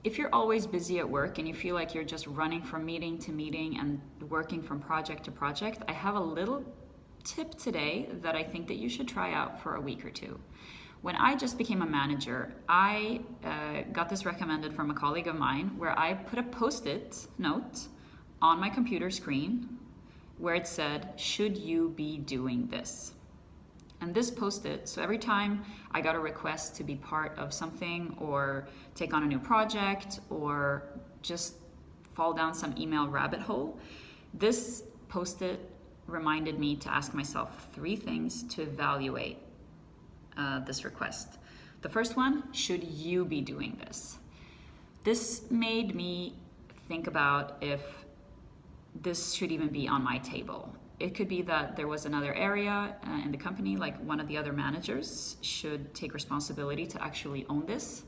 if you're always busy at work and you feel like you're just running from meeting to meeting and working from project to project, I have a little tip today that I think that you should try out for a week or two. When I just became a manager, I got this recommended from a colleague of mine where I put a post-it note on my computer screen where it said, should you be doing this? And this post-it, so every time I got a request to be part of something or take on a new project or just fall down some email rabbit hole, this post-it reminded me to ask myself 3 things to evaluate this request. The first one, should you be doing this? This made me think about if this should even be on my table. It could be that there was another area in the company, like one of the other managers should take responsibility to actually own this.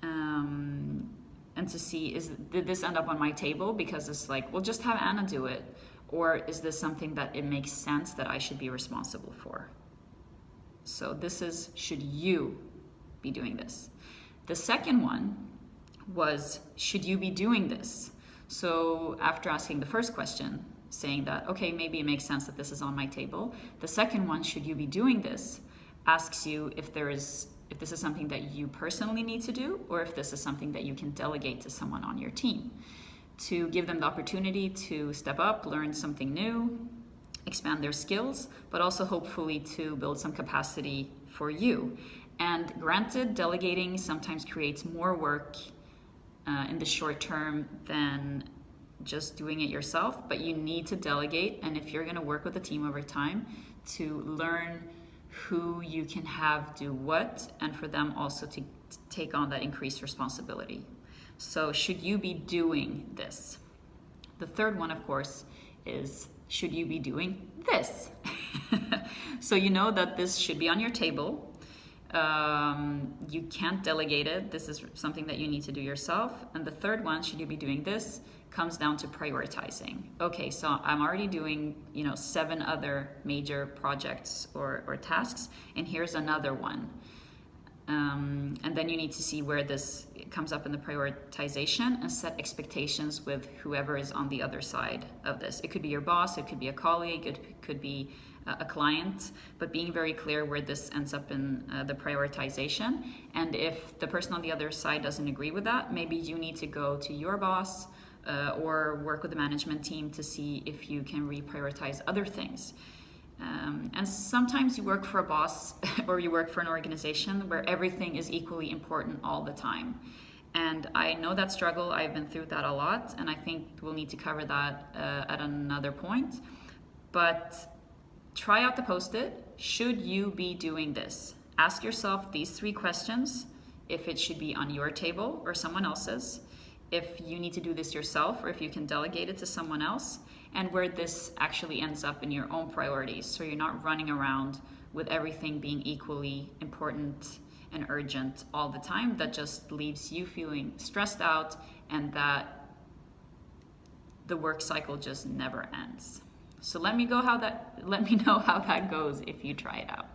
And to see, did this end up on my table because it's like, well, just have Anna do it? Or is this something that it makes sense that I should be responsible for? So this is, should you be doing this? The second one was, should you be doing this? So after asking the first question, saying that, okay, maybe it makes sense that this is on my table. The second one, should you be doing this, asks you if this is something that you personally need to do, or if this is something that you can delegate to someone on your team to give them the opportunity to step up, learn something new, expand their skills, but also hopefully to build some capacity for you. And granted, delegating sometimes creates more work in the short term than just doing it yourself, but you need to delegate. And if you're going to work with a team over time, to learn who you can have do what, and for them also to take on that increased responsibility. So should you be doing this? The third one, of course, is should you be doing this? So you know that this should be on your table. You can't delegate it. This is something that you need to do yourself. And the third one, should you be doing this, comes down to prioritizing. Okay, so I'm already doing 7 other major projects or tasks, and here's another one. And then you need to see where this comes up in the prioritization and set expectations with whoever is on the other side of this. It could be your boss, it could be a colleague, it could be a client, but being very clear where this ends up in the prioritization. And if the person on the other side doesn't agree with that, maybe you need to go to your boss or work with the management team to see if you can reprioritize other things. And sometimes you work for a boss or you work for an organization where everything is equally important all the time. And I know that struggle. I've been through that a lot, and I think we'll need to cover that at another point. But try out the post-it. Should you be doing this? Ask yourself these 3 questions, if it should be on your table or someone else's, if you need to do this yourself or if you can delegate it to someone else, and where this actually ends up in your own priorities, so you're not running around with everything being equally important and urgent all the time. That just leaves you feeling stressed out, and that the work cycle just never ends. So let me know how that goes if you try it out.